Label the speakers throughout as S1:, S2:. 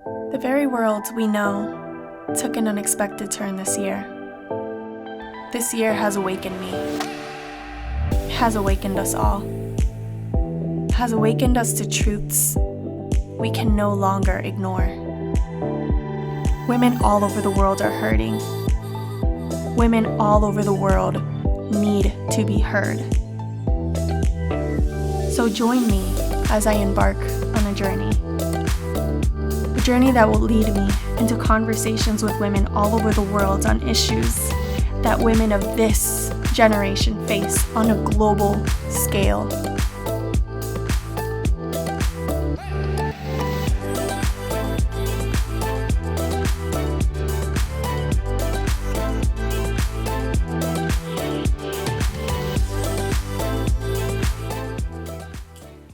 S1: The very world we know took an unexpected turn this year. This year has awakened me, has awakened us all, has awakened us to truths we can no longer ignore. Women all over the world are hurting. Women all over the world need to be heard. So join me as I embark on a journey that will lead me into conversations with women all over the world on issues that women of this generation face on a global scale.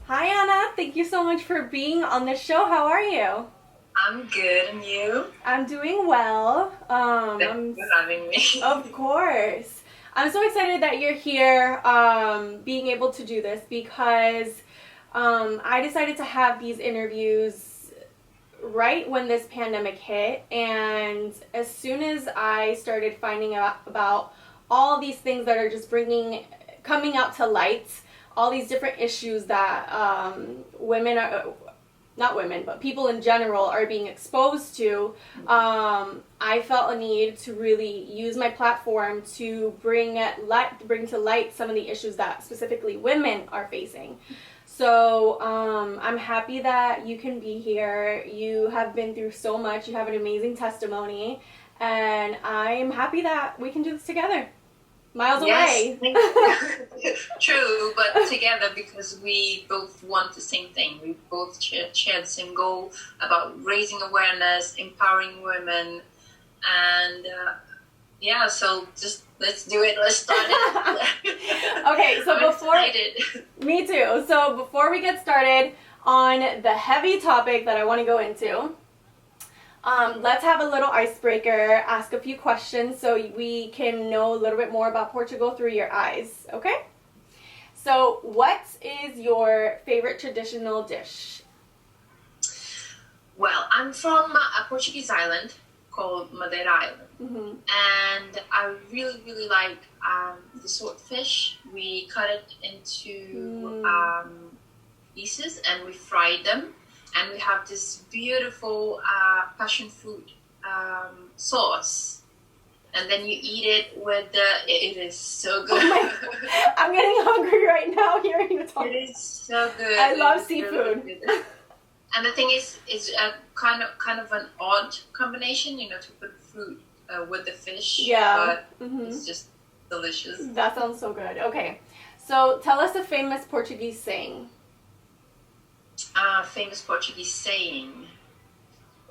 S1: Hi Anna, thank you so much for being on the show. How are you?
S2: I'm good, and you?
S1: I'm doing well.
S2: Thanks for having me.
S1: Of course. I'm so excited that you're here, being able to do this because I decided to have these interviews right when this pandemic hit, and as soon as I started finding out about all these things that are just coming out to light, all these different issues that women are, not women, but people in general are being exposed to, I felt a need to really use my platform to bring to light some of the issues that specifically women are facing. So I'm happy that you can be here. You have been through so much. You have an amazing testimony, and I'm happy that we can do this together. Miles away.
S2: True, but together because we both want the same thing. We both share the same goal about raising awareness, empowering women, and so just let's do it. Let's start it.
S1: Okay, so me too. So before we get started on the heavy topic that I want to go into, let's have a little icebreaker, ask a few questions so we can know a little bit more about Portugal through your eyes, okay? So what is your favorite traditional dish?
S2: Well, I'm from a Portuguese island called Madeira Island.
S1: Mm-hmm.
S2: And I really, really like the swordfish. We cut it into pieces and we fry them. And we have this beautiful passion fruit sauce. And then you eat it with it is so good.
S1: Oh I'm getting hungry right now hearing you talk.
S2: It is so good.
S1: I love seafood.
S2: Really good. And the thing is, it's a kind of an odd combination, to put fruit with the fish.
S1: Yeah.
S2: But it's just delicious.
S1: That sounds so good. Okay. So tell us a famous Portuguese saying.
S2: Famous Portuguese saying.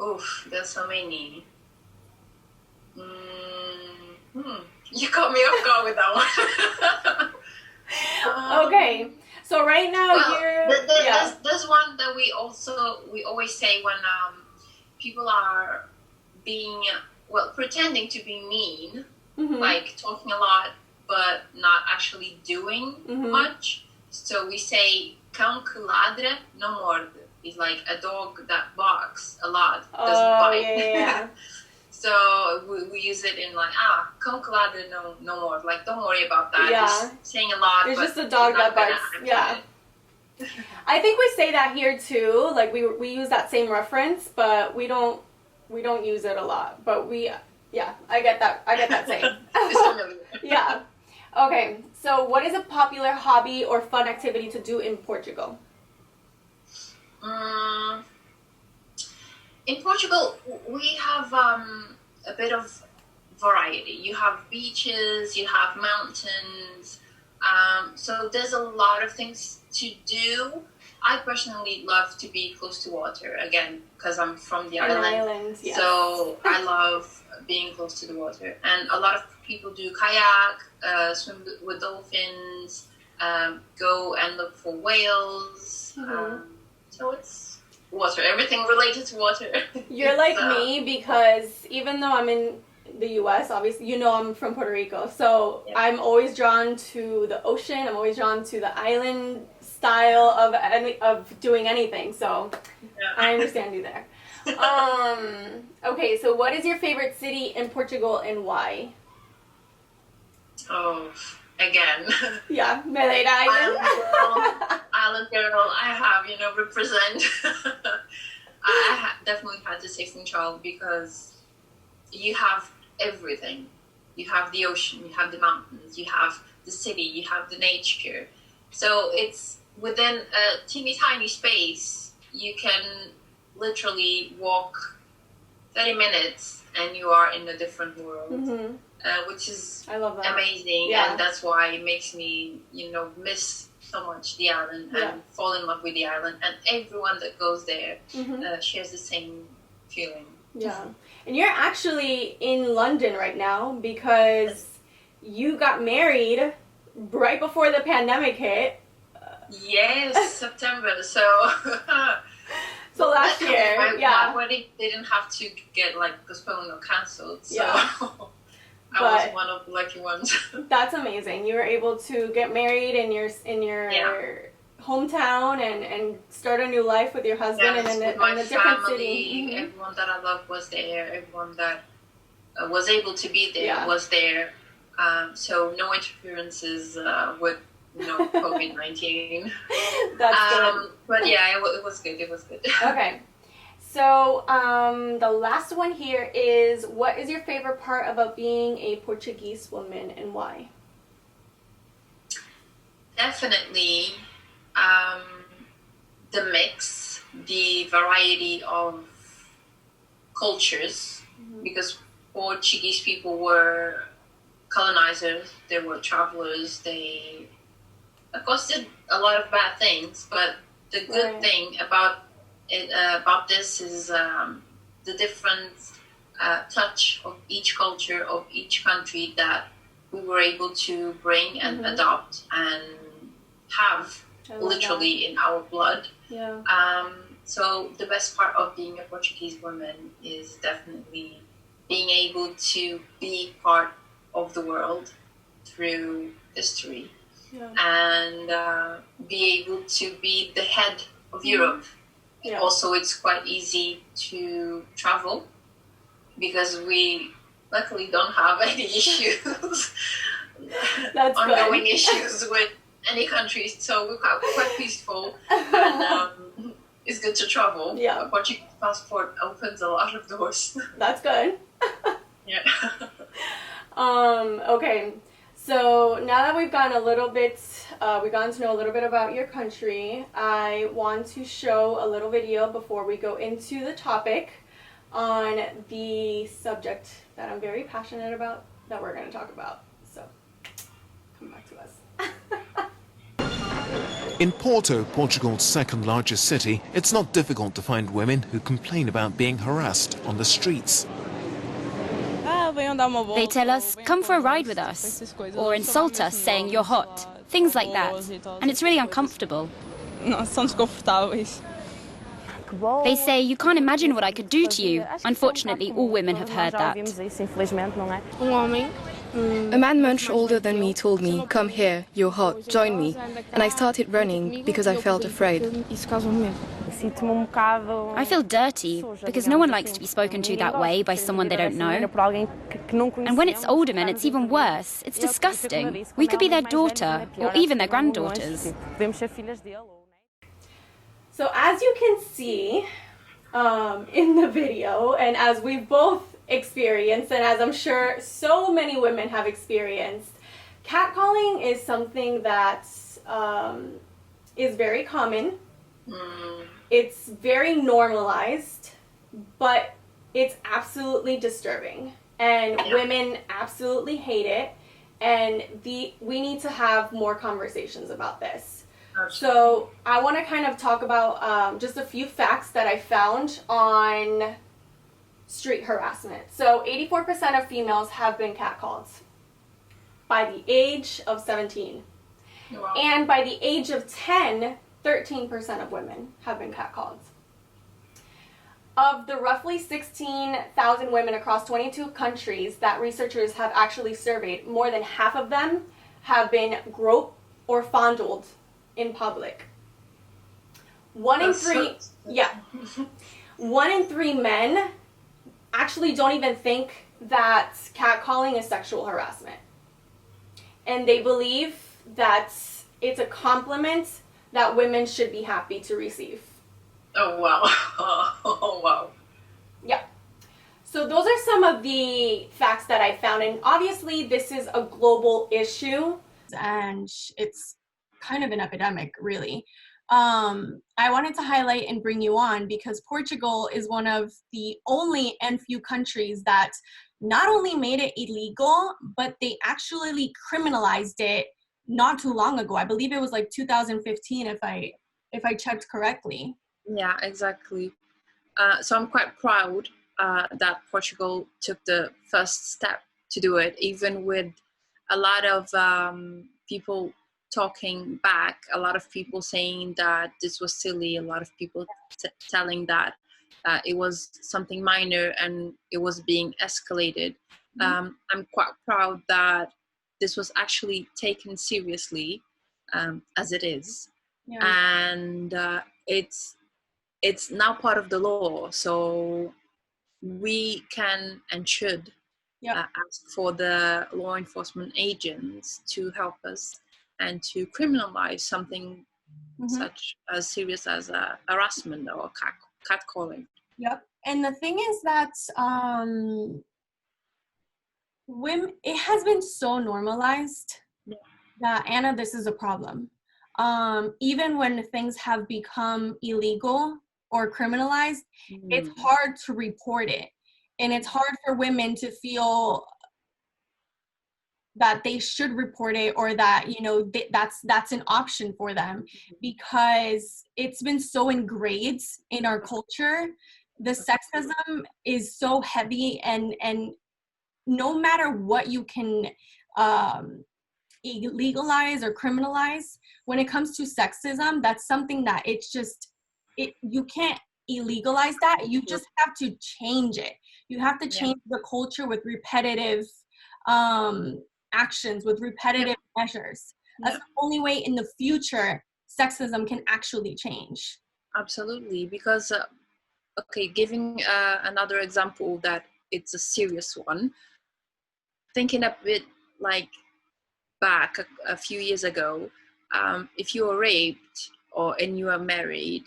S2: Oof, there's so many. You caught me off guard with that one.
S1: Okay, so right now
S2: there's one that we always say when people are being pretending to be mean, like talking a lot but not actually doing much. So we say cão que ladra não morde. It's like a dog that barks a lot, doesn't bite.
S1: Yeah.
S2: So we use it in like, cão que ladra não morde. Like, don't worry about that.
S1: Yeah.
S2: Just saying a lot.
S1: It's
S2: but
S1: just a dog that barks. Yeah. I think we say that here too. Like we use that same reference, but we don't use it a lot. But I get that saying.
S2: It's familiar.
S1: Yeah. Okay, so what is a popular hobby or fun activity to do in Portugal?
S2: In Portugal, we have a bit of variety. You have beaches, you have mountains, so there's a lot of things to do. I personally love to be close to water, again, because I'm from the island.
S1: Yes.
S2: So I love being close to the water. And a lot of people do kayak, swim with dolphins, go and look for whales. So it's water, everything related to water.
S1: You're like me because even though I'm in the US, obviously, I'm from Puerto Rico. So yeah. I'm always drawn to the ocean. I'm always drawn to the island style of doing anything. So I understand you there. Okay, so what is your favorite city in Portugal and why?
S2: Oh, again.
S1: Yeah, Madeira Island.
S2: Island girl, I have, represent. I definitely had to say Funchal because you have everything. You have the ocean, you have the mountains, you have the city, you have the nature. So it's within a teeny tiny space, you can literally walk 30 minutes and you are in a different world, which is
S1: I love that.
S2: Amazing.
S1: Yeah.
S2: And that's why it makes me, miss so much the island and fall in love with the island. And everyone that goes there shares the same feeling.
S1: Yeah. And you're actually in London right now because you got married right before the pandemic hit.
S2: Yes, September. So
S1: so last year,
S2: my wedding didn't have to get postponed or cancelled. So I was one of the lucky ones.
S1: That's amazing. You were able to get married in your hometown and start a new life with your husband and in a different city.
S2: Everyone that I loved was there. Everyone that was able to be there was there. So no interferences with COVID-19.
S1: That's good.
S2: But yeah, it was good. It was good.
S1: Okay. So the last one here is, what is your favorite part about being a Portuguese woman and why?
S2: Definitely the mix, the variety of cultures, because Portuguese people were colonizers, they were travelers, they of course did a lot of bad things, but the good thing about this is the different touch of each culture, of each country that we were able to bring and adopt and have literally in our blood.
S1: Yeah.
S2: So the best part of being a Portuguese woman is definitely being able to be part of the world through history and be able to be the head of Europe. Yeah. Also, it's quite easy to travel because we luckily don't have any issues, ongoing issues with any country. So we're quite peaceful and it's good to travel. Yeah. A Portuguese passport opens a lot of doors.
S1: That's good.
S2: Yeah.
S1: Okay. So now that we've gotten to know a little bit about your country, I want to show a little video before we go into the topic on the subject that I'm very passionate about that we're going to talk about. So, come back to us.
S3: In Porto, Portugal's second largest city, it's not difficult to find women who complain about being harassed on the streets.
S4: They tell us, come for a ride with us, or insult us saying you're hot, things like that. And it's really uncomfortable. They say, you can't imagine what I could do to you. Unfortunately, all women have heard that.
S5: A man much older than me told me, come here, you're hot, join me. And I started running because I felt afraid.
S4: I feel dirty because no one likes to be spoken to that way by someone they don't know. And when it's older men, it's even worse. It's disgusting. We could be their daughter or even their granddaughters.
S1: So as you can see in the video, and as we've both experienced, and as I'm sure so many women have experienced, catcalling is something that is very common. It's very normalized, but it's absolutely disturbing, and women absolutely hate it, and we need to have more conversations about this. So I want to kind of talk about just a few facts that I found on street harassment. So 84% of females have been catcalled by the age of 17. Wow. And by the age of 10, 13% of women have been catcalled. Of the roughly 16,000 women across 22 countries that researchers have actually surveyed, more than half of them have been groped or fondled in public. One in three, yeah, 1 in 3 men actually don't even think that catcalling is sexual harassment. And they believe that it's a compliment that women should be happy to receive.
S2: Oh, wow. Oh, wow.
S1: Yeah. So those are some of the facts that I found. And obviously this is a global issue and it's kind of an epidemic, really. I wanted to highlight and bring you on because Portugal is one of the only and few countries that not only made it illegal, but they actually criminalized it not too long ago. I believe it was like 2015 if I checked correctly.
S2: Yeah, exactly. So I'm quite proud that Portugal took the first step to do it, even with a lot of people talking back, a lot of people saying that this was silly, a lot of people telling that it was something minor and it was being escalated. I'm quite proud that this was actually taken seriously, as it is.
S1: Yeah.
S2: And it's now part of the law, so we can and should ask for the law enforcement agents to help us and to criminalize something such as serious as harassment or catcalling.
S1: Yep. And the thing is that women, it has been so normalized that, Anna, this is a problem. Even when things have become illegal or criminalized, it's hard to report it. And it's hard for women to feel that they should report it or that, you know, that's an option for them because it's been so ingrained in our culture. The sexism is so heavy and no matter what you can legalize or criminalize, when it comes to sexism, that's something that you can't illegalize that. You just have to change it. You have to change the culture with repetitive actions, with repetitive measures. That's the only way in the future sexism can actually change.
S2: Absolutely, because okay, giving another example that it's a serious one, thinking a bit like back a few years ago, if you were raped and you are married,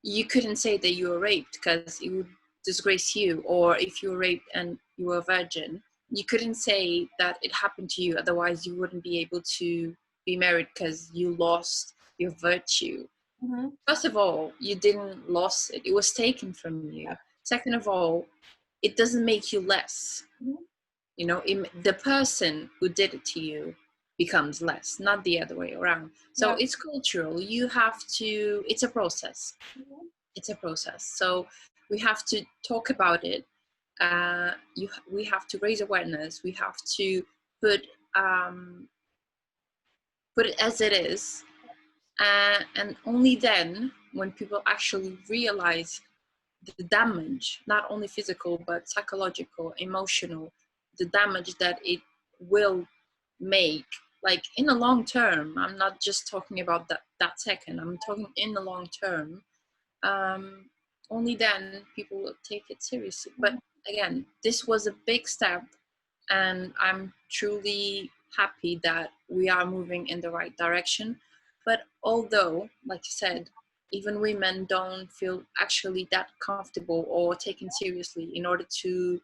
S2: you couldn't say that you were raped because it would disgrace you. Or if you were raped and you were a virgin, you couldn't say that it happened to you, otherwise you wouldn't be able to be married because you lost your virtue. First of all, you didn't lose it, it was taken from you. Second of all, it doesn't make you less. You know, the person who did it to you becomes less, not the other way around. So it's cultural. You have to, it's a process. It's a process. So we have to talk about it. We have to raise awareness. We have to put it as it is. And only then, when people actually realize the damage, not only physical, but psychological, emotional, the damage that it will make, like in the long term. I'm not just talking about that second, I'm talking in the long term. Only then people will take it seriously. But again, this was a big step, and I'm truly happy that we are moving in the right direction. But although, like you said, even women don't feel actually that comfortable or taken seriously in order to,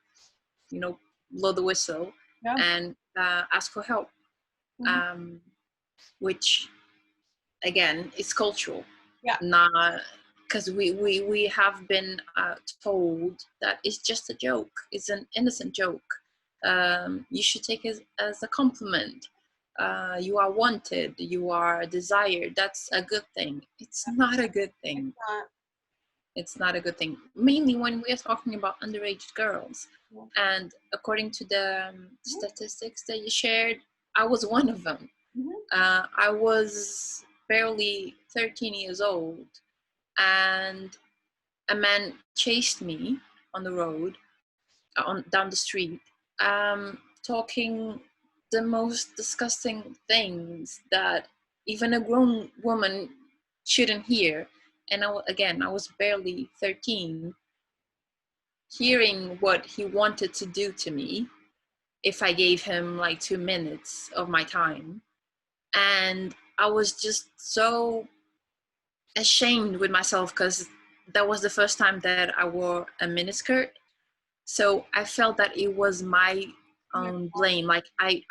S2: you know, blow the whistle and ask for help, which again is cultural. Not because we have been told that it's just a joke, it's an innocent joke. You should take it as a compliment. You are wanted, you are desired, that's a good thing. It's not a good thing. It's not a good thing, mainly when we are talking about underage girls. And according to the statistics that you shared, I was one of them. I was barely 13 years old, and a man chased me on the road, down the street, talking the most disgusting things that even a grown woman shouldn't hear. And I was barely 13, hearing what he wanted to do to me if I gave him like 2 minutes of my time. And I was just so ashamed with myself because that was the first time that I wore a miniskirt. So I felt that it was my own blame. Like I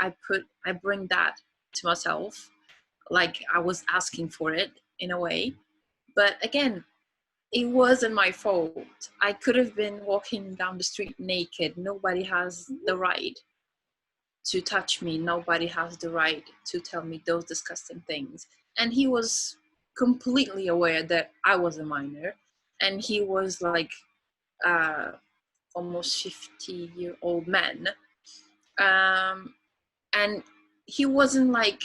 S2: bring that to myself, like I was asking for it in a way. But again, it wasn't my fault. I could have been walking down the street naked. Nobody has the right to touch me. Nobody has the right to tell me those disgusting things. And he was completely aware that I was a minor. And he was like almost 50-year-old man. And he wasn't like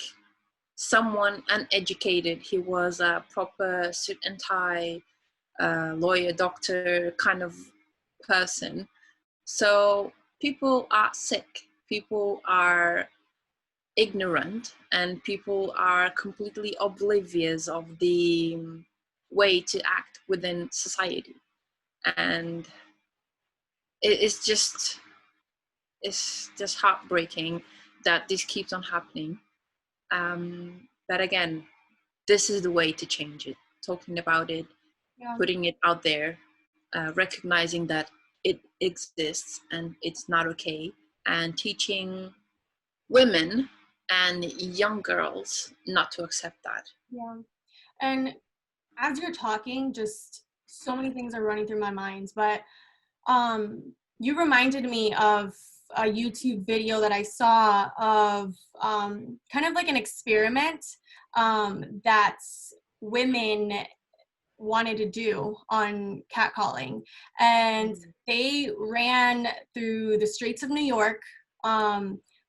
S2: someone uneducated. He was a proper suit and tie, lawyer, doctor kind of person. So people are sick, people are ignorant, and people are completely oblivious of the way to act within society. And it's just heartbreaking that this keeps on happening. But again, this is the way to change it. Talking about it, putting it out there, recognizing that it exists and it's not okay, and teaching women and young girls not to accept that.
S1: Yeah. And as you're talking, just so many things are running through my mind, but you reminded me of a YouTube video that I saw of kind of like an experiment that women wanted to do on catcalling. And they ran through the streets of New York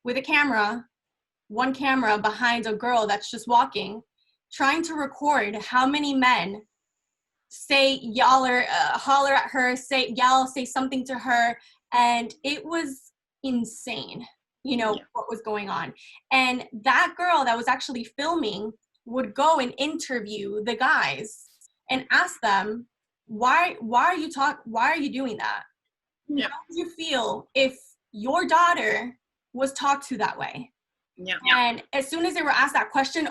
S1: with a camera, one camera behind a girl that's just walking, trying to record how many men say yaller, holler at her, say yell, say something to her. And it was insane, what was going on. And that girl that was actually filming would go and interview the guys and ask them, why are you doing that?
S2: Yeah.
S1: How would you feel if your daughter was talked to that way?
S2: Yeah.
S1: And as soon as they were asked that question,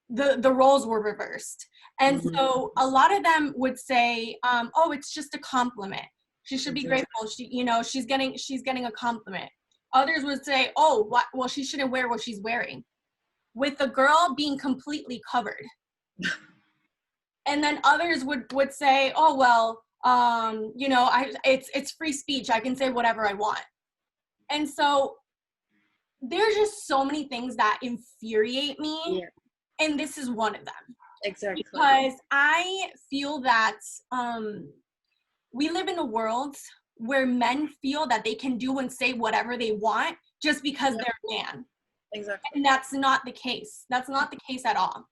S1: the roles were reversed. And so a lot of them would say, it's just a compliment. She should be grateful. She's getting a compliment. Others would say, well, she shouldn't wear what she's wearing, with the girl being completely covered. And then others would say, it's free speech. I can say whatever I want. And so there's just so many things that infuriate me.
S2: Yeah.
S1: And this is one of them.
S2: Exactly.
S1: Because I feel that we live in a world where men feel that they can do and say whatever they want just because they're a man.
S2: Exactly.
S1: And that's not the case. That's not the case at all.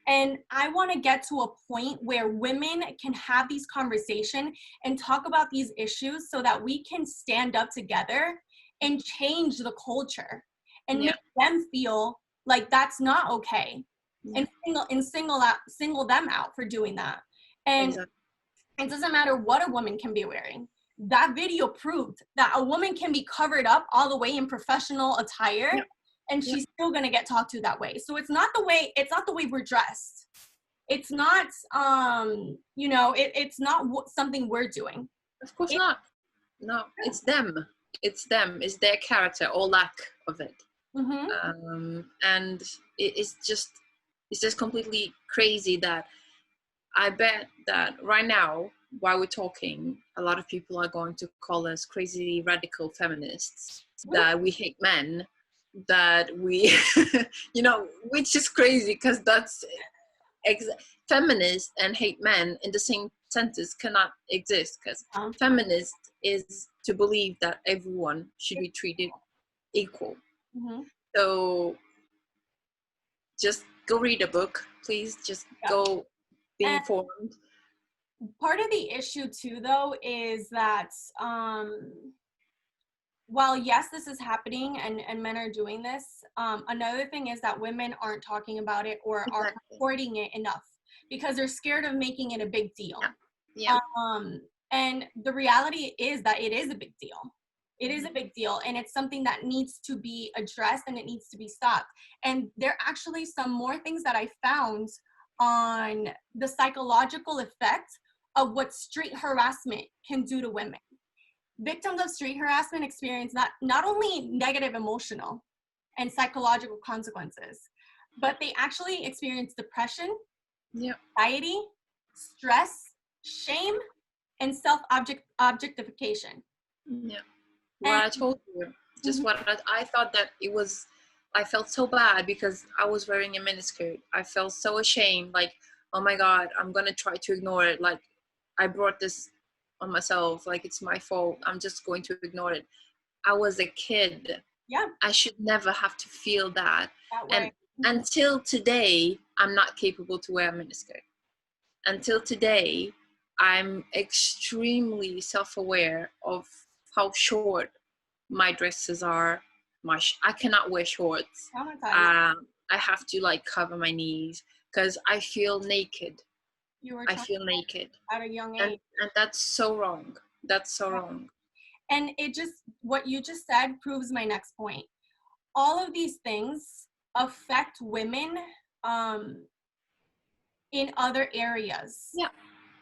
S1: And I want to get to a point where women can have these conversations and talk about these issues so that we can stand up together and change the culture and make them feel like that's not okay, and single them out for doing that. And it doesn't matter what a woman can be wearing. That video proved that a woman can be covered up all the way in professional attire, and she's still going to get talked to that way. So it's not the way we're dressed. It's not it's not something we're doing.
S2: Of course not. No, it's them. It's their character or lack of it. And it's just completely crazy that I bet that right now, while we're talking, a lot of people are going to call us crazy radical feminists, that we hate men, that we, which is crazy because that's feminist and hate men in the same sentence cannot exist, because feminist is to believe that everyone should be treated equal. So just go read a book, please. Just go be informed.
S1: Part of the issue too, though, is that while yes, this is happening and men are doing this, another thing is that women aren't talking about it or are reporting it enough. because they're scared of making it a big deal.
S2: Yeah.
S1: And the reality is that it is a big deal. It is a big deal, and it's something that needs to be addressed, and it needs to be stopped. And there are actually some more things that I found on the psychological effect of what street harassment can do to women. Victims of street harassment experience not only negative emotional and psychological consequences, but they actually experience depression, anxiety, stress, shame, and self-objectification.
S2: Yeah. What I told you, just what I thought that it was, I felt so bad because I was wearing a miniskirt. I felt so ashamed, like, oh my God, I'm going to try to ignore it. Like, I brought this on myself, like, it's my fault. I'm just going to ignore it. I was a kid.
S1: Yeah.
S2: I should never have to feel that.
S1: Way.
S2: And until today, I'm not capable to wear a miniskirt. Until today, I'm extremely self-aware of how short my dresses are. I cannot wear shorts. I have to like cover my knees because I feel naked. I feel naked
S1: at a young age,
S2: and that's so wrong. That's so wrong.
S1: And it just, what you just said proves my next point. All of these things affect women in other areas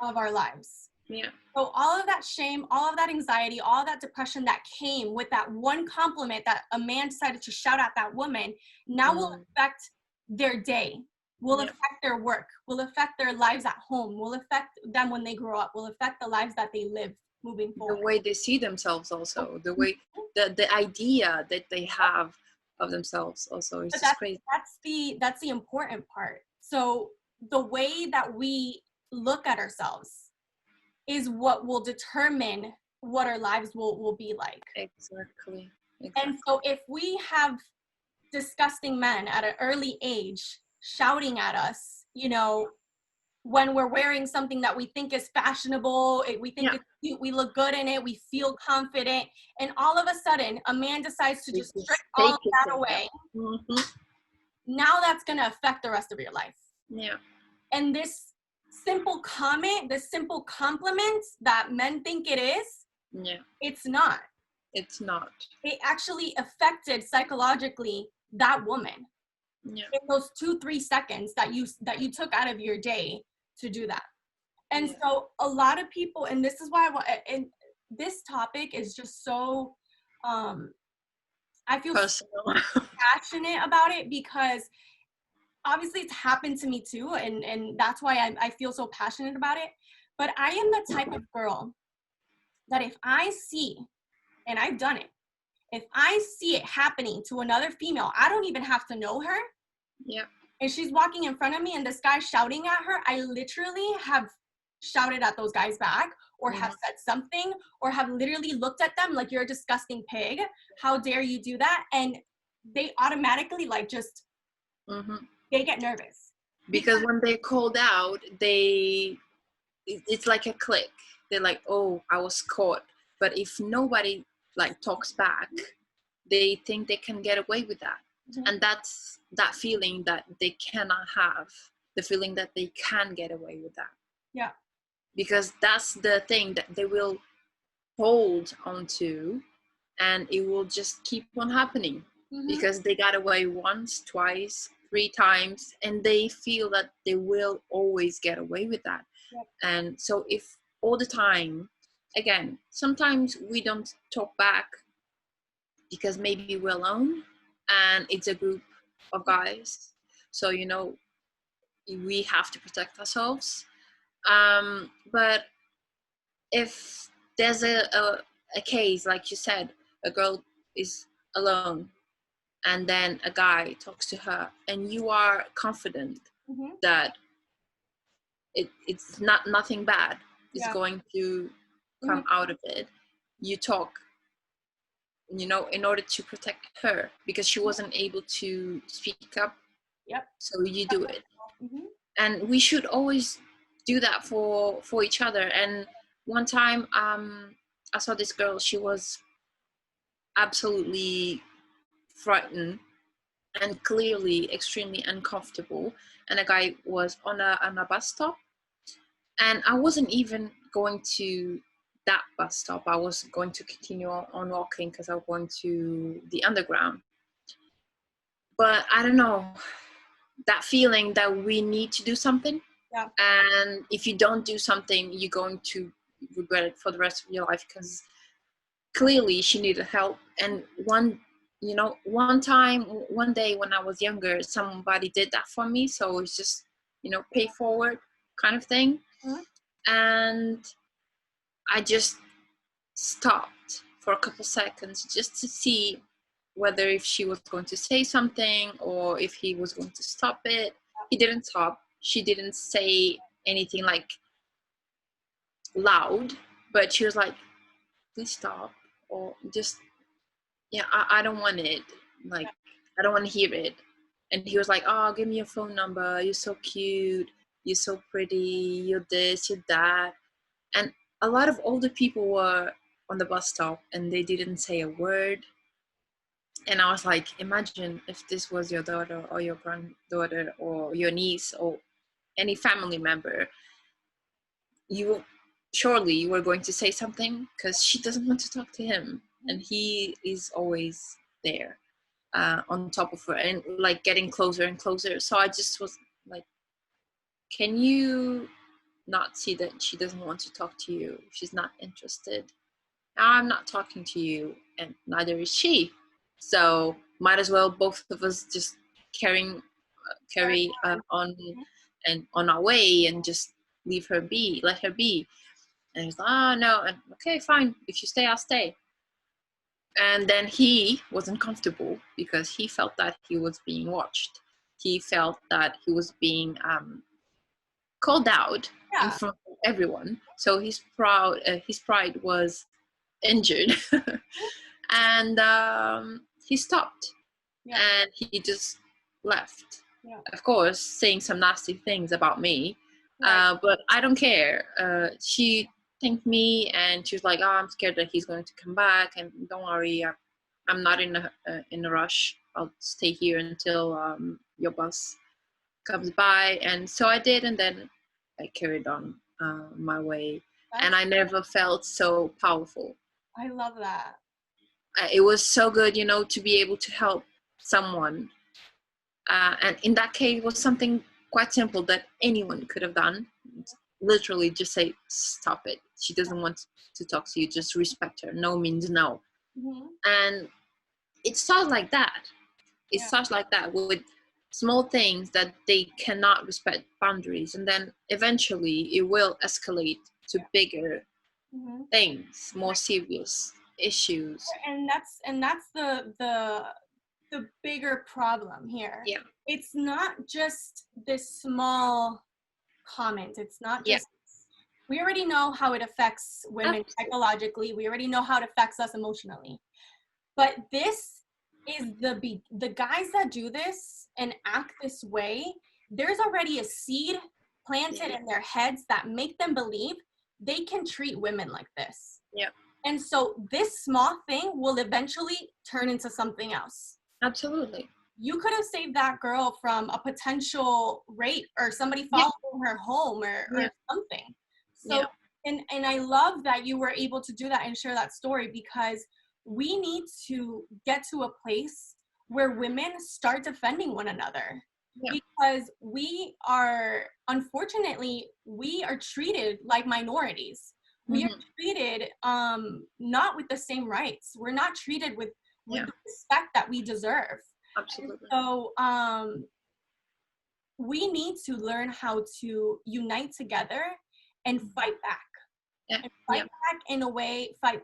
S1: of our lives.
S2: Yeah.
S1: So all of that shame, all of that anxiety, all of that depression that came with that one compliment that a man decided to shout at that woman now will affect their day, will affect their work, will affect their lives at home, will affect them when they grow up, will affect the lives that they live moving forward.
S2: The way they see themselves also, the way, the idea that they have of themselves also is just crazy.
S1: That's the important part. So the way that we look at ourselves is what will determine what our lives will be like.
S2: Exactly.
S1: And so if we have disgusting men at an early age shouting at us, you know, when we're wearing something that we think is fashionable, we think it's cute, we look good in it, we feel confident, and all of a sudden a man decides to just strip all of that away. Now that's going to affect the rest of your life.
S2: Yeah.
S1: And this simple comment, this simple compliment that men think it is, it's not.
S2: It's not.
S1: It actually affected psychologically that woman in those 2-3 seconds that you took out of your day to do that. And so a lot of people, and this is why and this topic is just so I feel so passionate about it, because obviously it's happened to me too, and that's why I feel so passionate about it. But I am the type of girl that if I see, and I've done it, if I see it happening to another female, I don't even have to know her.
S2: Yeah.
S1: And she's walking in front of me and this guy's shouting at her, I literally have shouted at those guys back, or have said something, or have literally looked at them like, you're a disgusting pig. How dare you do that? And they automatically like just, they get nervous.
S2: Because when they're called out, it's like a click. They're like, oh, I was caught. But if nobody like talks back, they think they can get away with that. And that's that feeling that they cannot have, the feeling that they can get away with that.
S1: Yeah.
S2: Because that's the thing that they will hold onto, and it will just keep on happening. Because they got away once, twice, 3 times, and they feel that they will always get away with that. And so if all the time, again, sometimes we don't talk back because maybe we're alone and it's a group of guys, so you know, we have to protect ourselves. But if there's a case, like you said, a girl is alone and then a guy talks to her, and you are confident that it's nothing bad is going to come out of it, you talk, you know, in order to protect her, because she wasn't able to speak up. So you do it. And we should always do that for each other. And one time I saw this girl, she was absolutely frightened and clearly extremely uncomfortable. And a guy was on a bus stop, and I wasn't even going to that bus stop. I was going to continue on walking because I was going to the underground. But I don't know, that feeling that we need to do something.
S1: Yeah.
S2: And if you don't do something, you're going to regret it for the rest of your life, because clearly she needed help. And one day when I was younger, somebody did that for me. So it's just, pay forward kind of thing.
S1: Mm-hmm.
S2: And I just stopped for a couple seconds just to see whether if she was going to say something or if he was going to stop it. He didn't stop. She didn't say anything like loud, but she was like, please stop, or just, I don't want it. Like, I don't want to hear it. And he was like, oh, give me your phone number. You're so cute. You're so pretty. You're this, you're that. And a lot of older people were on the bus stop and they didn't say a word. And I was like, imagine if this was your daughter or your granddaughter or your niece or any family member. Surely you were going to say something, because she doesn't want to talk to him. And he is always there on top of her and like getting closer and closer. So I just was like, can you not see that she doesn't want to talk to you? She's not interested. I'm not talking to you, and neither is she. So might as well both of us just carry on and on our way and just let her be. And he's like, oh no, and okay, fine. If you stay, I'll stay. And then he was uncomfortable because he felt that he was being watched. He felt that he was being called out in front of everyone. So his pride was injured. And he stopped. And he just left. Of course, saying some nasty things about me. But I don't care. She thanked me and she was like, oh, I'm scared that he's going to come back, and don't worry, I'm not in a rush. I'll stay here until your bus comes by. And so I did, and then I carried on my way. And I never felt so powerful.
S1: I love that.
S2: It was so good, to be able to help someone. And in that case, it was something quite simple that anyone could have done. Literally just say, stop it. She doesn't want to talk to you. Just respect her. No means no.
S1: Mm-hmm.
S2: And it starts like that. It starts like that, with small things that they cannot respect boundaries. And then eventually it will escalate to bigger things, more serious issues.
S1: And that's the bigger problem here.
S2: Yeah.
S1: It's not just this small comment. It's not just, we already know how it affects women psychologically. We already know how it affects us emotionally. But this is the guys that do this and act this way, there's already a seed planted in their heads that make them believe they can treat women like this.
S2: Yeah.
S1: And so this small thing will eventually turn into something else.
S2: Absolutely.
S1: You could have saved that girl from a potential rape or somebody following her home or something. So, and I love that you were able to do that and share that story, because we need to get to a place where women start defending one another. Yeah. Because unfortunately, we are treated like minorities. We are treated not with the same rights. We're not treated with the respect that we deserve.
S2: Absolutely.
S1: So we need to learn how to unite together and fight back. And fight back in a way that's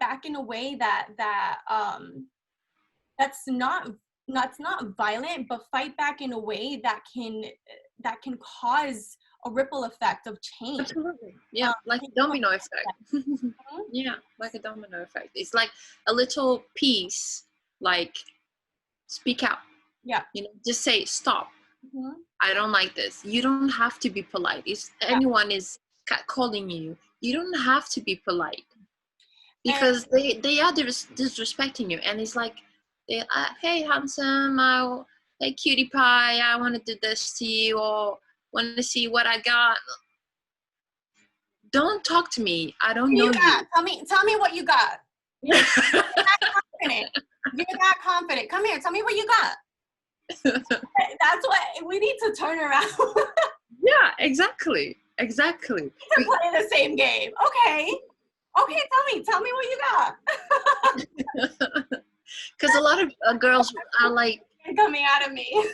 S1: not violent, but fight back in a way that can cause a ripple effect of change.
S2: Absolutely. Yeah, like a domino effect. Yeah, like a domino effect. It's like a little piece, like, speak out.
S1: Yeah.
S2: Just say, stop. I don't like this. You don't have to be polite. If anyone is catcalling you, you don't have to be polite. Because they are disrespecting you. And it's like, hey, handsome, hey cutie pie, I want to do this to you, or want to see what I got. Don't talk to me. I don't know you.
S1: Tell me what you got. You're that confident. You're that confident. Come here. Tell me what you got. That's what we need to turn around.
S2: Yeah, exactly. Exactly.
S1: To play the same game. Okay, tell me what you got.
S2: Because a lot of girls are like
S1: coming out of me.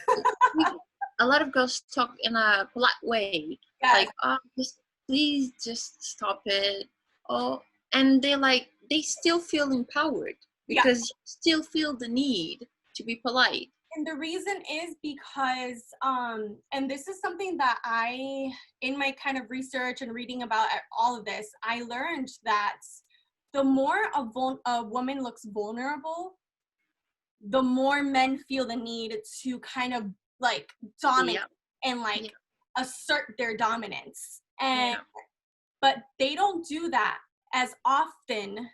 S2: a lot of girls talk in a polite way,
S1: Yes.
S2: like, oh, please just stop it. Oh, and they still feel empowered because you still feel the need to be polite.
S1: And the reason is because, and this is something that in my kind of research and reading about all of this, I learned that the more a woman looks vulnerable, the more men feel the need to kind of like dominate and like assert their dominance. And but they don't do that as often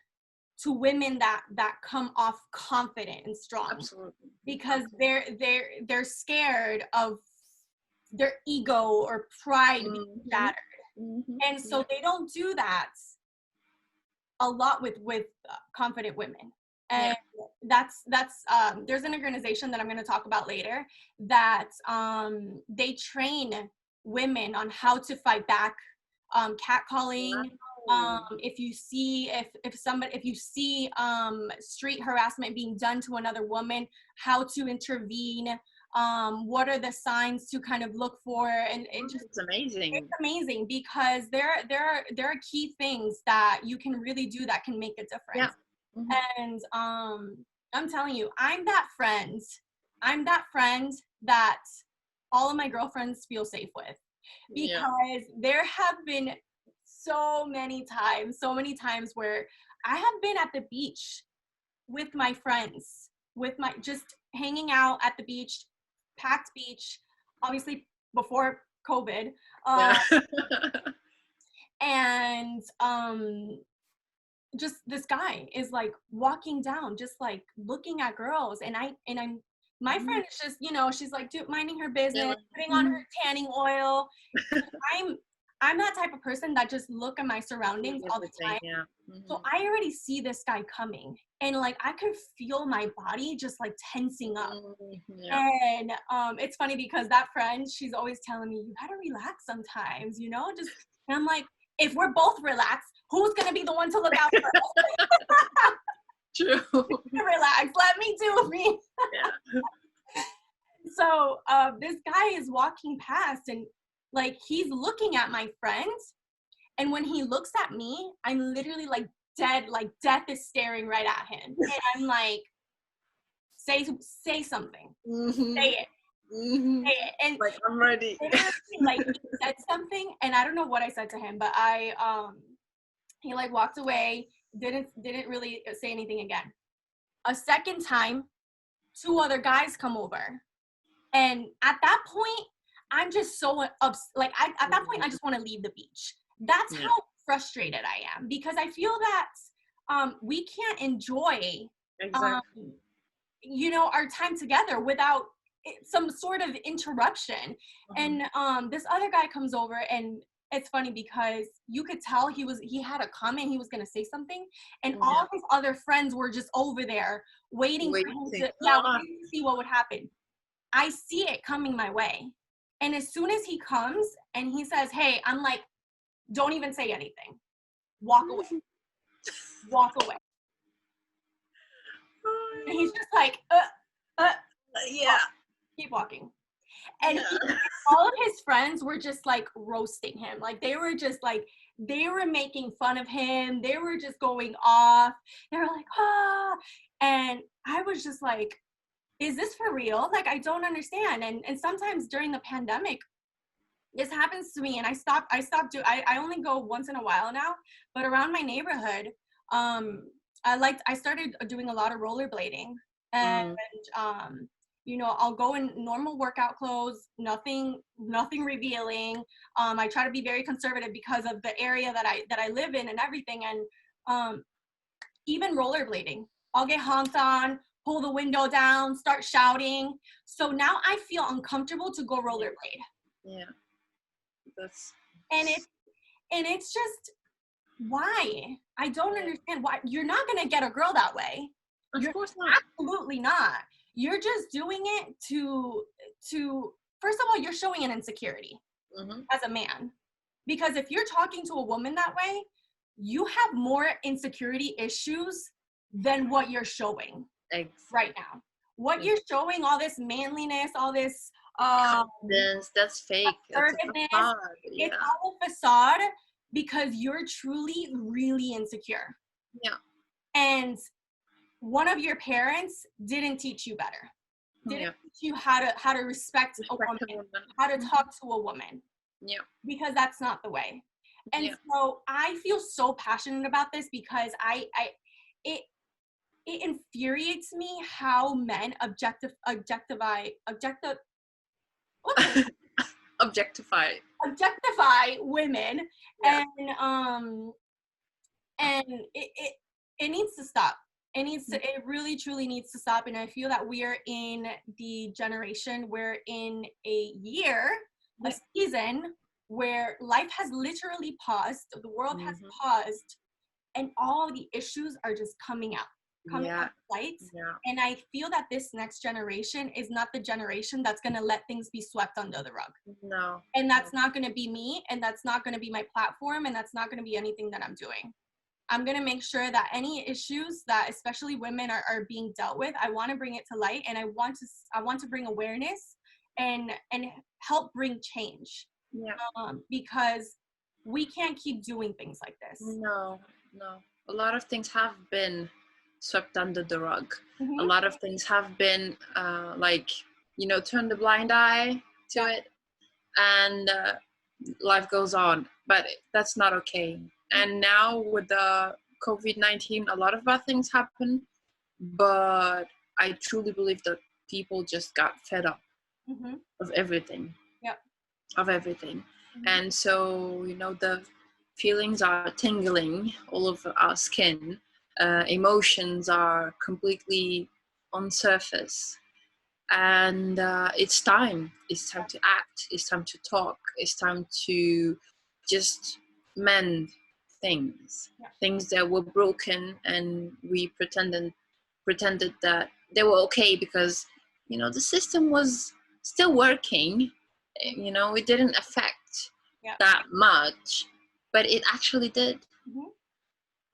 S1: to women that come off confident and strong.
S2: Absolutely.
S1: Because they're scared of their ego or pride being shattered. And so they don't do that a lot with confident women. And that's there's an organization that I'm going to talk about later that they train women on how to fight back catcalling. If you see street harassment being done to another woman, how to intervene, what are the signs to kind of look for, and it's amazing because there are key things that you can really do that can make a difference. And I'm telling you, I'm that friend that all of my girlfriends feel safe with, because there have been so many times where I have been at the beach with my friends, just hanging out at the beach, packed beach, obviously before COVID, and just this guy is like walking down, just like looking at girls, and I'm my friend is just, she's like minding her business, putting on her tanning oil. I'm that type of person that just look at my surroundings all the time. So I already see this guy coming, and like I could feel my body just like tensing up. And it's funny because that friend, she's always telling me, you gotta relax sometimes, just, and I'm like, if we're both relaxed, who's gonna be the one to look out for us? True. Relax, let me do me. So this guy is walking past, and like he's looking at my friend, and when he looks at me, I'm literally like dead, like death is staring right at him. And I'm like, say something. Say it. Say it. And
S2: like, I'm ready.
S1: Like he said something, and I don't know what I said to him, but he like walked away, didn't really say anything again. A second time, 2 other guys come over, and at that point I'm just so at that point I just want to leave the beach. That's how frustrated I am, because I feel that we can't enjoy our time together without some sort of interruption. And this other guy comes over, and it's funny because you could tell he had a comment, he was going to say something, and all his other friends were just over there waiting for him to see what would happen. I see it coming my way, and as soon as he comes and he says, hey, I'm like, don't even say anything, walk away. And he's just like keep walking. And all of his friends were just like roasting him. Like they were making fun of him. They were just going off. They were like, and I was just like, is this for real? Like, I don't understand. And sometimes during the pandemic, this happens to me, and I only go once in a while now, but around my neighborhood, I started doing a lot of rollerblading, and I'll go in normal workout clothes, nothing revealing. I try to be very conservative because of the area that I live in and everything. And even rollerblading, I'll get honked on, pull the window down, start shouting. So now I feel uncomfortable to go rollerblade.
S2: Yeah. That's...
S1: And it's just, why? I don't understand why. You're not going to get a girl that way.
S2: Of course not.
S1: Absolutely not. You're just doing it to first of all, you're showing an insecurity as a man. Because if you're talking to a woman that way, you have more insecurity issues than what you're showing right now. What you're showing, all this manliness, all this
S2: confidence, that's fake. That's a facade.
S1: It's all a facade because you're truly really insecure.
S2: Yeah.
S1: And one of your parents didn't teach you better. Didn't teach you how to respect a woman, how to talk to a woman.
S2: Yeah.
S1: Because that's not the way. And so I feel so passionate about this because it infuriates me how men objectify women, and it needs to stop. It really truly needs to stop. And I feel that we are in the generation, we're in a year, a season where life has literally paused, the world has paused, and all the issues are just coming out to light. And I feel that this next generation is not the generation that's going to let things be swept under the rug.
S2: No.
S1: And that's not going to be me, and that's not going to be my platform, and that's not going to be anything that I'm doing. I'm going to make sure that any issues that especially women are being dealt with, I want to bring it to light, and I want to bring awareness and help bring change.
S2: Yeah.
S1: Because we can't keep doing things like this.
S2: No. A lot of things have been swept under the rug. A lot of things have been turn the blind eye to it, and life goes on. But that's not okay. And now with the COVID-19, a lot of bad things happen. But I truly believe that people just got fed up of everything. Of everything. And so, the feelings are tingling all over our skin. Emotions are completely on surface. And it's time to act. It's time to talk. It's time to just mend things that were broken, and we pretended that they were okay because the system was still working. It didn't affect that much, but it actually did.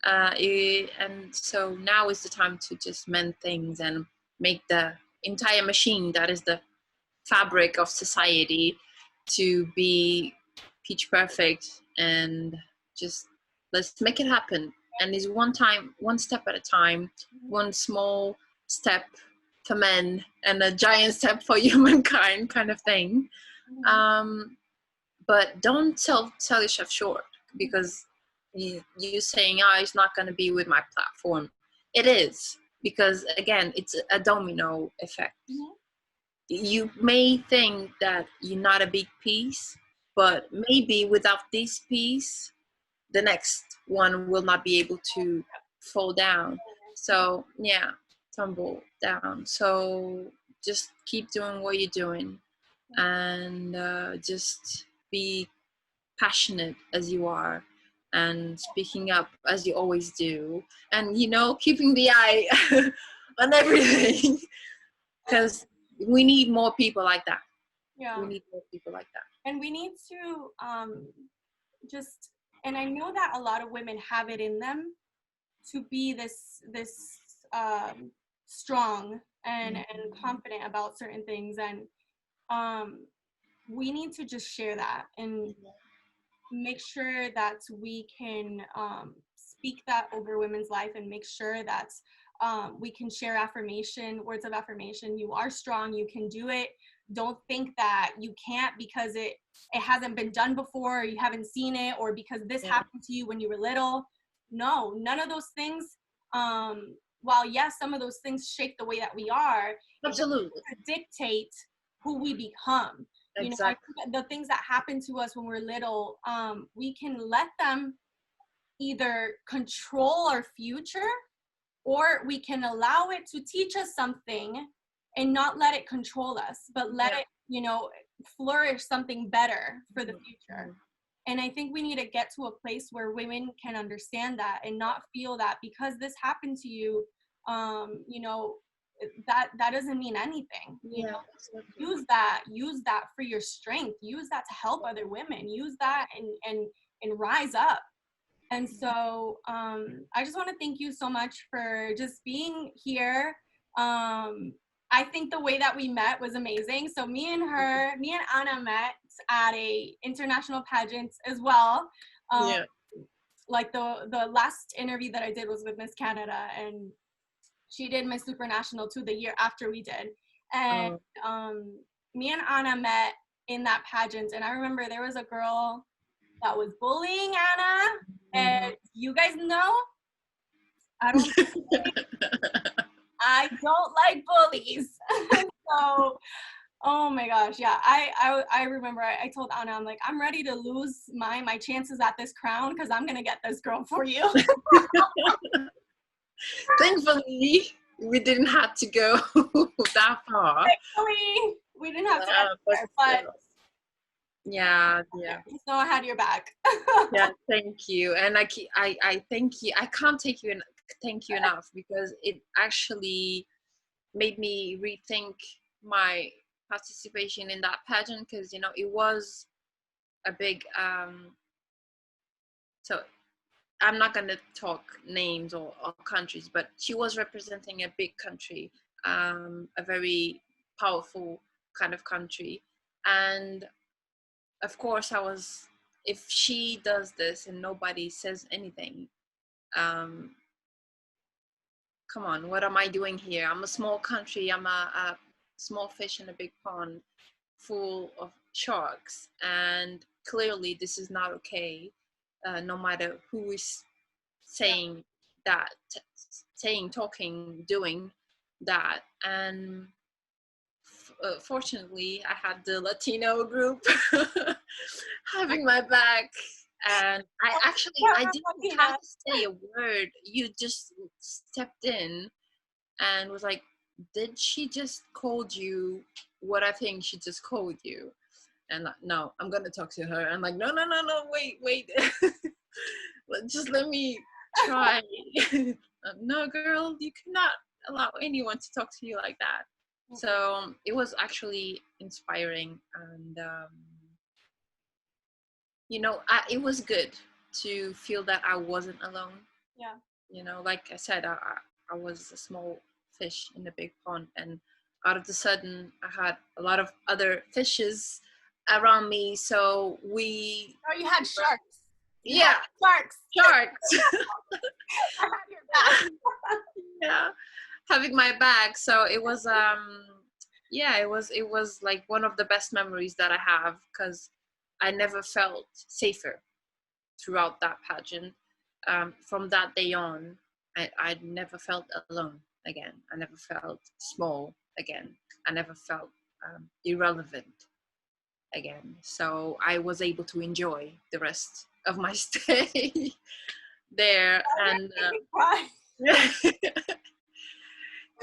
S2: And so now is the time to just mend things and make the entire machine that is the fabric of society to be pitch perfect, and just let's make it happen. And it's one step at a time, one small step for men and a giant step for humankind kind of thing. But don't sell yourself short because you saying, it's not going to be with my platform. It is, because again, it's a domino effect. You may think that you're not a big piece, but maybe without this piece, the next one will not be able to fall down. So tumble down. So just keep doing what you're doing, and just be passionate as you are, and speaking up as you always do, and keeping the eye on everything, because we need more people like that. We need more people like that,
S1: and we need to and I know that a lot of women have it in them to be this strong and confident about certain things, and we need to just share that and make sure that we can speak that over women's life, and make sure that we can share words of affirmation. You are strong, you can do it. Don't think that you can't because it hasn't been done before, or you haven't seen it, or because this happened to you when you were little. No, none of those things. While yes, some of those things shape the way that we are,
S2: absolutely,
S1: it dictate who we become.
S2: Exactly.
S1: The things that happen to us when we're little, we can let them either control our future or we can allow it to teach us something and not let it control us, but let it, you know, flourish something better for the future. And I think we need to get to a place where women can understand that and not feel that because this happened to you, you know, that doesn't mean anything. You know, use that for your strength. Use that to help other women. Use that and rise up. And so I just want to thank you so much for just being here. I think the way that we met was amazing. So me and Anna met at a international pageant as well. Like the last interview that I did was with Miss Canada, and she did Miss Supranational too the year after we did. And me and Anna met in that pageant, and I remember there was a girl that was bullying Anna, and you guys know, I don't like bullies. So, oh my gosh, yeah, I remember I told Anna, I'm like, I'm ready to lose my chances at this crown because I'm gonna get this girl for you.
S2: Thankfully, we didn't have to go that far.
S1: Thankfully, we didn't have to get there, but
S2: yeah.
S1: So I had your back.
S2: Yeah, thank you. And I thank you. I can't thank you enough, because it actually made me rethink my participation in that pageant, because, you know, it was a big so I'm not going to talk names or countries, but she was representing a big country, a very powerful kind of country. And of course, if she does this and nobody says anything, come on, what am I doing here? I'm a small country. I'm a small fish in a big pond full of sharks. And clearly this is not okay, no matter who is saying that, talking, doing that. And fortunately, I had the Latino group having my back, and I didn't have to say a word. You just stepped in and was like, did she just called you what I think she just called you? And like, no, I'm gonna talk to her. I'm like, no, wait. Just let me try. No, girl, you cannot allow anyone to talk to you like that. So it was actually inspiring, and you know, it was good to feel that I wasn't alone.
S1: Yeah.
S2: You know, like I said, I was a small fish in a big pond, and out of the sudden I had a lot of other fishes around me. So you
S1: had sharks.
S2: Yeah,
S1: sharks.
S2: I had your back. Yeah, having my back. So it was it was like one of the best memories that I have, because I never felt safer throughout that pageant. From that day on, I never felt alone again. I never felt small again. I never felt irrelevant again. So I was able to enjoy the rest of my stay there. And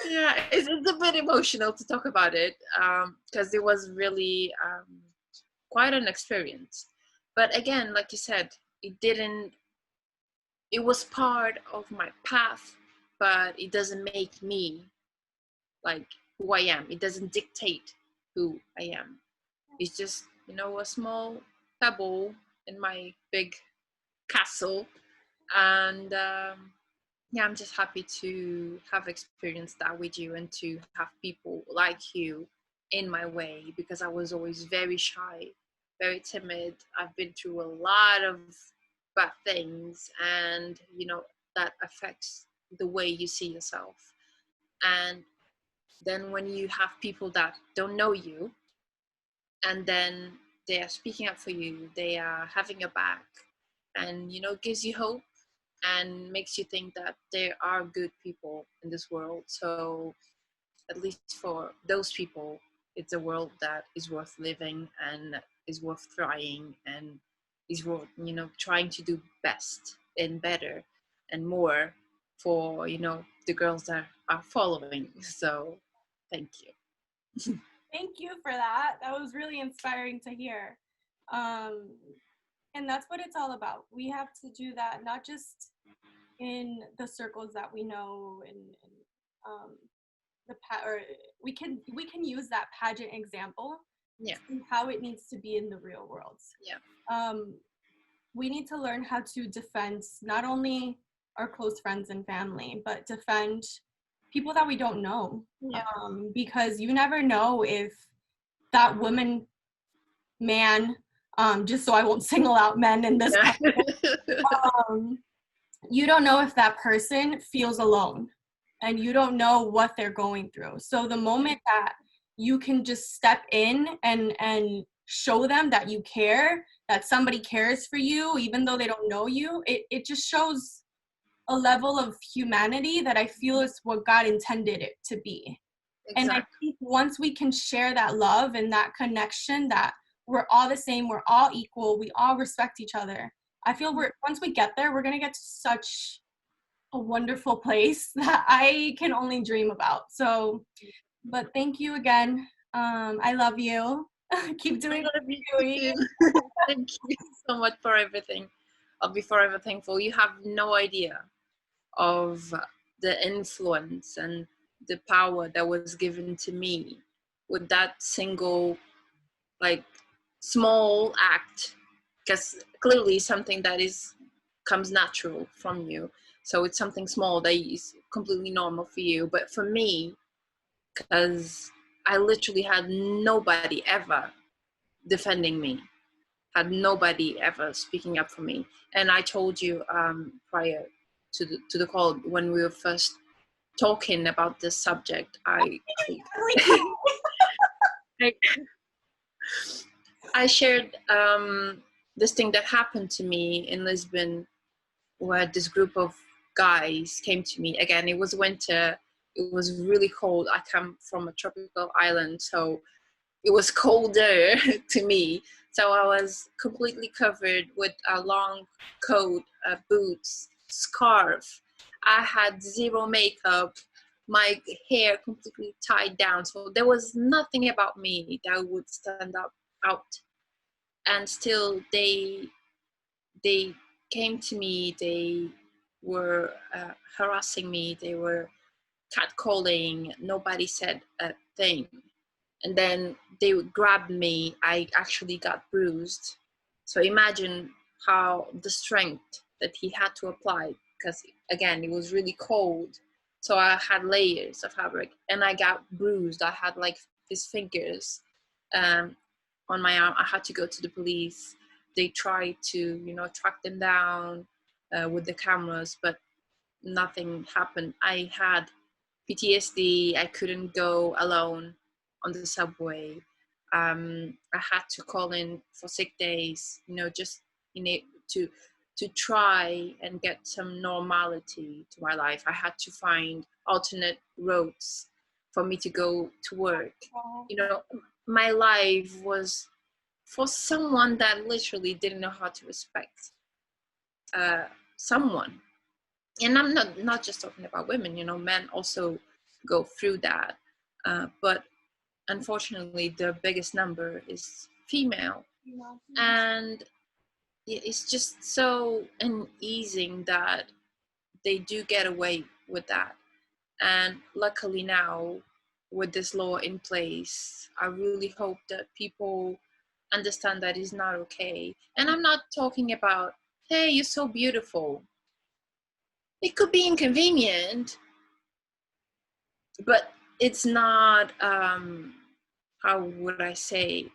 S2: yeah, it's a bit emotional to talk about it, because it was really quite an experience. But again, like you said, it was part of my path, but it doesn't make me like who I am. It doesn't dictate who I am. It's just, you know, a small pebble in my big castle. And yeah, I'm just happy to have experienced that with you, and to have people like you in my way, because I was always very shy, very timid. I've been through a lot of bad things, and you know, that affects the way you see yourself. And then when you have people that don't know you, and then they are speaking up for you, they are having your back, and you know, gives you hope and makes you think that there are good people in this world. So at least for those people, it's a world that is worth living and is worth trying, and is worth, you know, trying to do best and better and more for, you know,
S6: the girls that are following. So thank you.
S1: Thank you for that. That was really inspiring to hear. And that's what it's all about. We have to do that, not just in the circles that we know, and or we can use that pageant example.
S6: Yeah.
S1: To see how it needs to be in the real world.
S6: Yeah.
S1: We need to learn how to defend not only our close friends and family, but defend people that we don't know.
S6: Yeah.
S1: Because you never know if that woman, man, just so I won't single out men in this you don't know if that person feels alone, and you don't know what they're going through. So the moment that you can just step in and show them that you care, that somebody cares for you, even though they don't know you, it just shows a level of humanity that I feel is what God intended it to be. Exactly. And I think once we can share that love and that connection, that we're all the same, we're all equal, we all respect each other, I feel once we get there, we're going to get to such a wonderful place that I can only dream about. So, but thank you again. I love you. Keep doing what you're doing.
S6: Thank you so much for everything. I'll be forever thankful. You have no idea of the influence and the power that was given to me with that single, like, small act, because clearly something that comes natural from you. So it's something small that is completely normal for you. But for me, because I literally had nobody ever defending me, had nobody ever speaking up for me. And I told you prior to the call, when we were first talking about this subject, I shared this thing that happened to me in Lisbon, where this group of guys came to me. Again, it was winter, it was really cold. I come from a tropical island, so it was colder to me. So I was completely covered with a long coat, boots, scarf. I had zero makeup, my hair completely tied down. So there was nothing about me that would stand out. And still they came to me, they were harassing me, they were catcalling, nobody said a thing. And then they would grab me, I actually got bruised. So imagine how the strength that he had to apply, because again, it was really cold. So I had layers of fabric and I got bruised. I had like these fingers on my arm. I had to go to the police. They tried to, track them down with the cameras, but nothing happened. I had PTSD. I couldn't go alone on the subway. I had to call in for sick days, just to try and get some normality to my life. I had to find alternate routes for me to go to work. My life was for someone that literally didn't know how to respect someone. And I'm not just talking about women, men also go through that. But unfortunately, the biggest number is female. And it's just so uneasy that they do get away with that. And luckily now, with this law in place, I really hope that people understand that it's not okay. And I'm not talking about, hey, you're so beautiful. It could be inconvenient, but it's not, how would I say,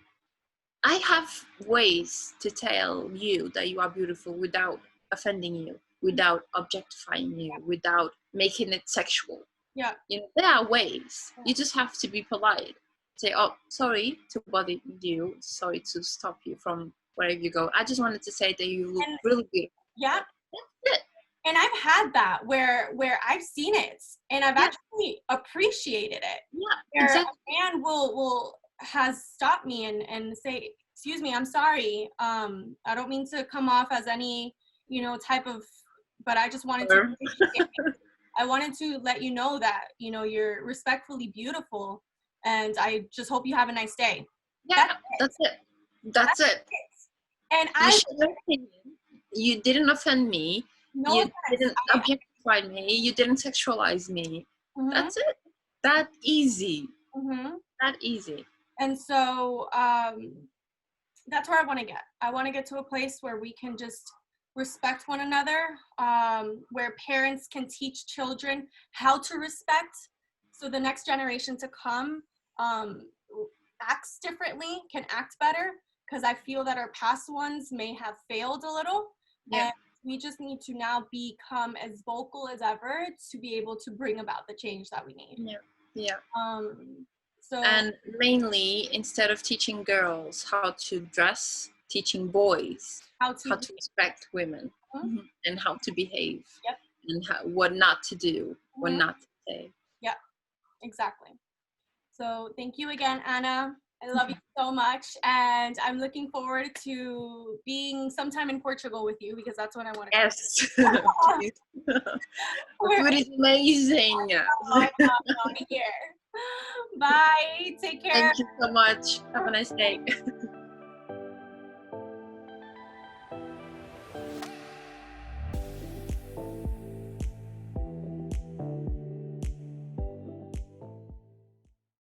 S6: I have ways to tell you that you are beautiful without offending you, without objectifying you, without making it sexual.
S1: Yeah.
S6: There are ways. You just have to be polite. Say, oh, sorry to bother you. Sorry to stop you from wherever you go. I just wanted to say that you look really beautiful.
S1: Yeah.
S6: That's it.
S1: And I've had that where I've seen it and I've actually appreciated it.
S6: Yeah, exactly.
S1: A man has stopped me and say, excuse me, I'm sorry. I don't mean to come off as any, type of, but I just wanted to appreciate it. I wanted to let you know that, you know, you're respectfully beautiful, and I just hope you have a nice day.
S6: Yeah, that's it. That's it.
S1: And
S6: you didn't offend me.
S1: No
S6: you
S1: offense.
S6: didn't objectify me. You didn't sexualize me. That's it. That easy. That easy.
S1: And so that's where I want to get. I want to get to a place where we can just respect one another, where parents can teach children how to respect, so the next generation to come acts differently, can act better, because I feel that our past ones may have failed a little. And we just need to now become as vocal as ever to be able to bring about the change that we need.
S6: And mainly, instead of teaching girls how to dress, teaching boys how to respect women and how to behave and what not to do, what not to say.
S1: Yep, exactly. So thank you again, Anna. I love you so much, and I'm looking forward to being sometime in Portugal with you, because that's when I want to.
S6: Yes. The food is amazing.
S1: Here. Bye. Take care.
S6: Thank you so much. Have a nice day.